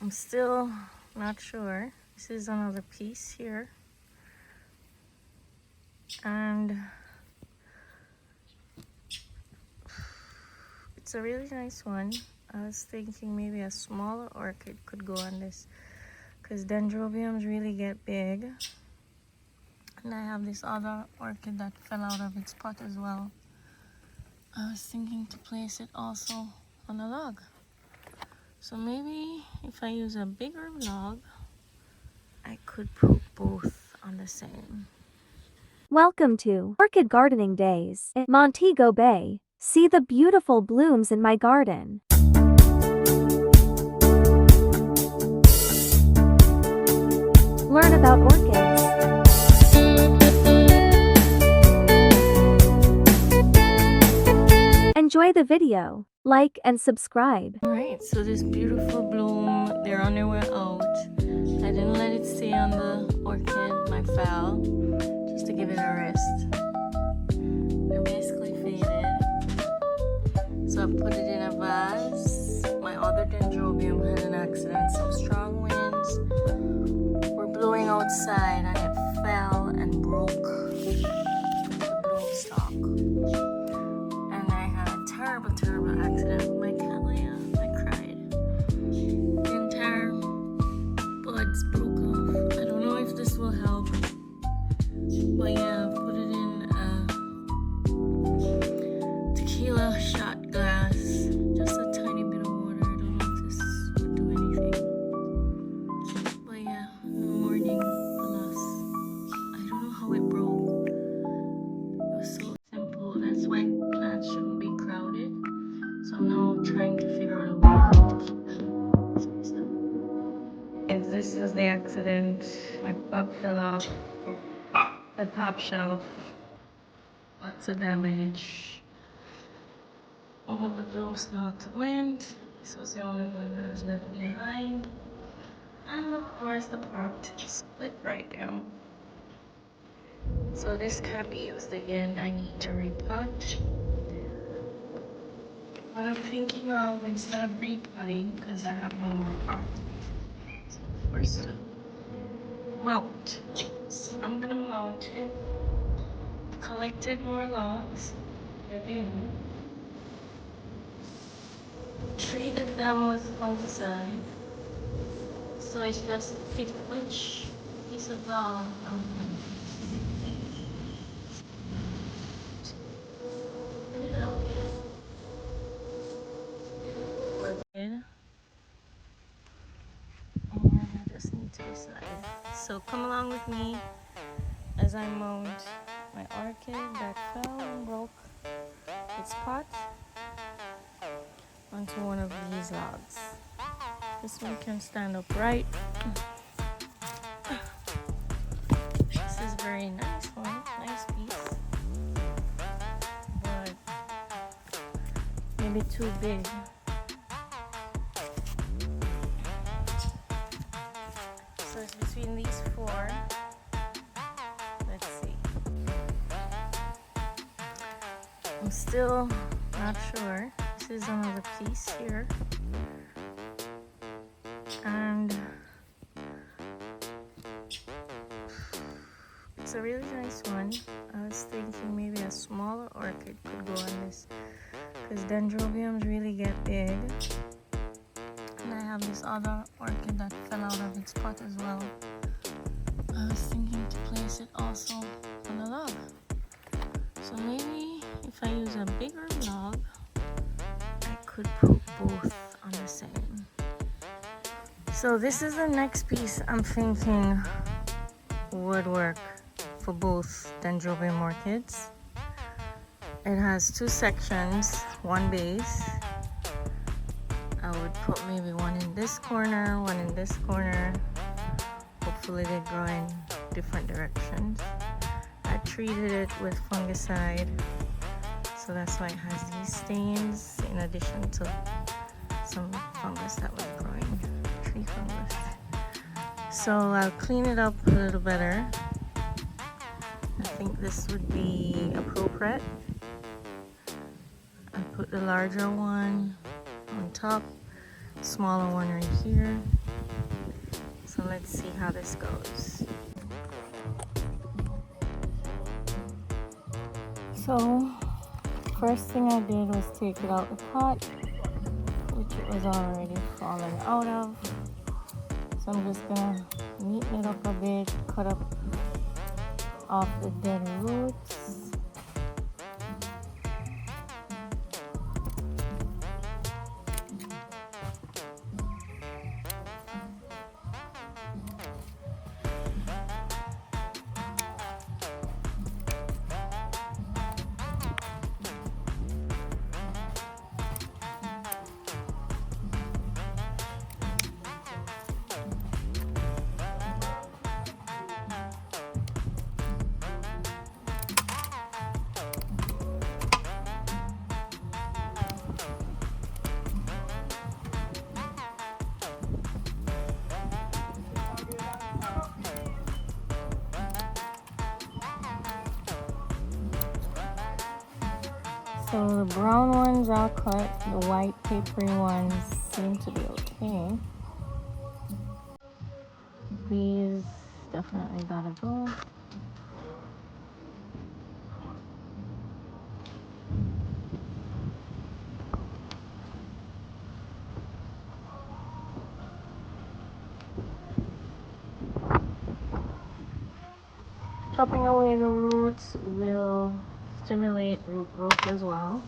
I'm still not sure. This is another piece here. And it's a really nice one. I was thinking maybe a smaller orchid could go on this, because dendrobiums really get big. And I have this other orchid that fell out of its pot as well. I was thinking to place it also on a log. So maybe if I use a bigger log, I could put both on the same. Welcome to Orchid Gardening Days in Montego Bay. See the beautiful blooms in my garden. Learn about orchids. Enjoy the video, like and subscribe. Alright, so this beautiful bloom, they're on their way out. I didn't let it stay on the orchid, my fowl, just to give it a rest. They're basically faded. So I put it in a vase. My other dendrobium had an accident. Some strong winds were blowing outside and it fell and broke the bloom stalk. And I had a terrible accident with my cattleya. I cried. The entire buds broke off. I don't know if this will help, but yeah, I've put it in a tequila shot glass. Just a tiny bit of water. I don't know if this would do anything. But yeah, no mourning the loss. I don't know how it broke. It was so simple. That's why plants shouldn't be crowded. So I'm now trying to figure out a way out. If this is the accident, my bug fell off the top shelf. Lots of damage. All of the bloom stalks went. This was the only one that was left behind. And of course the pot split right down. So this can't be used again. I need to repot. What I'm thinking of, instead of repotting, because I have one more pot, first mount. So I'm gonna mount it. Collected more logs. Treated them with fungicide. So it's just fit which piece of log. And I just need to decide. So come along with me as I mount my orchid that fell and broke its pot onto one of these logs. This one can stand upright. This is very nice one, nice piece, but maybe too big. So it's between these four. Let's see. I'm still not sure. This is another piece here. And it's a really nice one. I was thinking maybe a smaller orchid could go on this, because dendrobiums really get big. And I have this other orchid that fell out of its pot as well. I was thinking to place it also on a log. So maybe if I use a bigger log, I could put both on the same. So this is the next piece I'm thinking would work for both dendrobium orchids. It has two sections, one base. I would put maybe one in this corner, one in this corner. Hopefully they grow in different directions. I treated it with fungicide, so that's why it has these stains in addition to some fungus that was growing, tree fungus. So I'll clean it up a little better. I think this would be appropriate. I put the larger one on top, smaller one right here. So let's see how this goes. So first thing I did was take it out the pot, which it was already falling out of. So I'm just gonna neaten it up a bit, cut up off the dead roots. So the brown ones are cut, the white papery ones seem to be okay. These definitely gotta go. Chopping away the roots will stimulate root growth as well.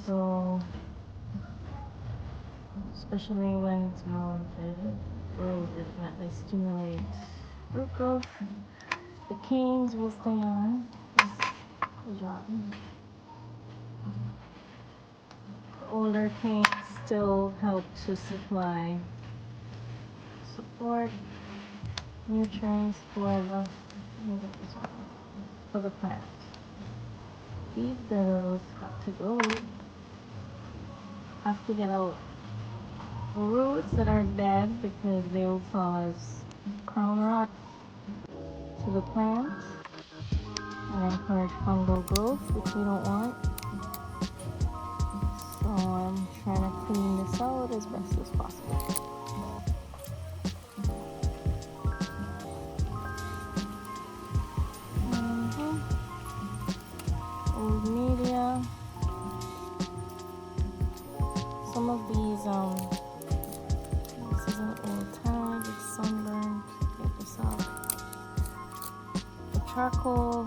So, especially when it's mounted, it will definitely stimulate root growth. The canes will stay on. The older canes still help to support nutrients for the plant. These girls have to go. Have to get out roots that are dead because they will cause crown rot to the plant and encourage fungal growth, which we don't want. So I'm trying to clean this out as best as possible. Old media. Some of these, this is an old tag, it's sunburned. Get this off. The charcoal,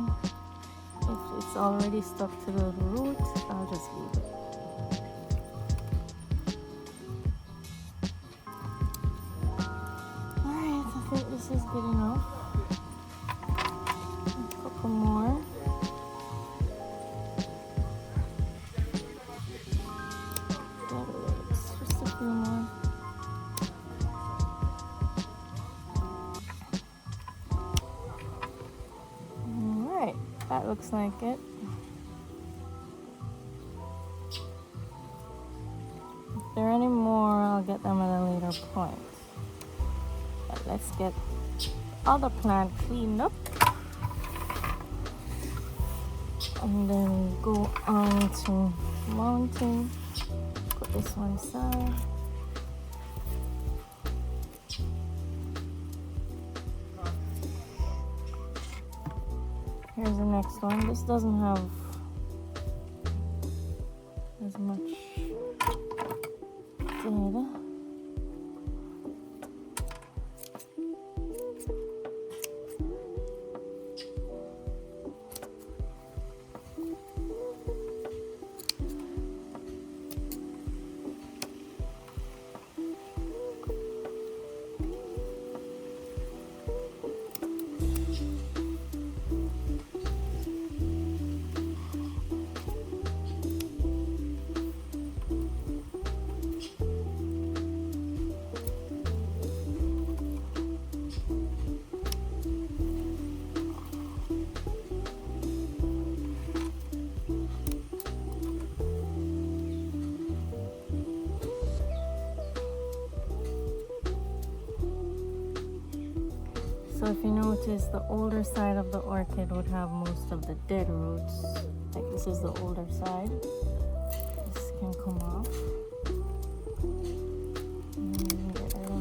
if it's already stuck to the root, I'll just leave it. Alright, I think this is good enough. A couple more. Just a few more. Alright, that looks like it. If there are any more, I'll get them at a later point. But let's get other plant cleaned up. And then go on to mounting. Put this one aside. Here's the next one. This doesn't have as much data. So if you notice, the older side of the orchid would have most of the dead roots. Like this is the older side. This can come off. And get rid of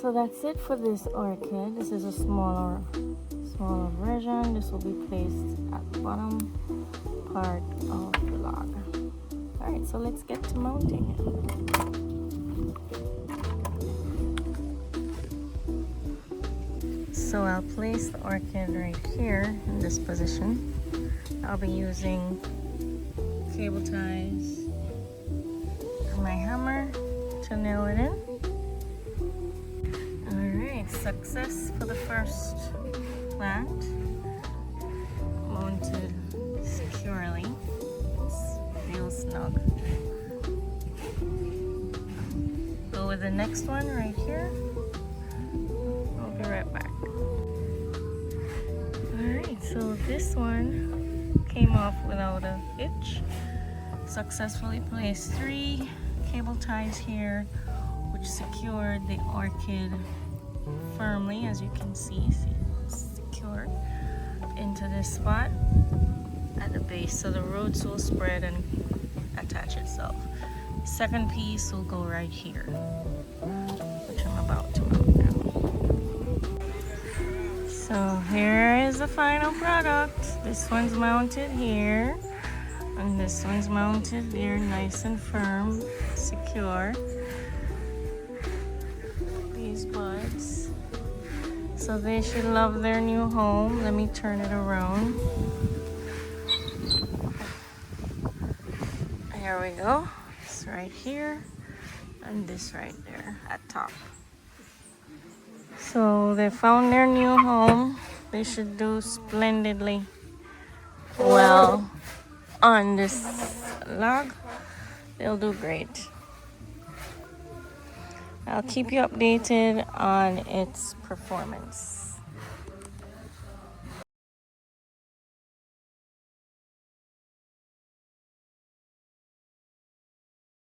So that's it for this orchid. This is a smaller version. This will be placed at the bottom part of the log. Alright, so let's get to mounting it. So I'll place the orchid right here in this position. I'll be using cable ties and my hammer to nail it in. Alright, success for the first plant. Mounted securely. It's real snug. Go with the next one right here. I'll be right back. Alright, so this one came off without a hitch. Successfully placed 3 cable ties here, which secured the orchid firmly, as you can see, secured into this spot at the base, so the roots will spread and attach itself. The second piece will go right here, which I'm about to mount now. So here is the final product. This one's mounted here, and this one's mounted there, nice and firm, secure. These buds, so they should love their new home. Let me turn it around. Here we go. It's right here and this right there at top. So they found their new home. They should do splendidly well on this log. They'll do great. I'll keep you updated on its performance.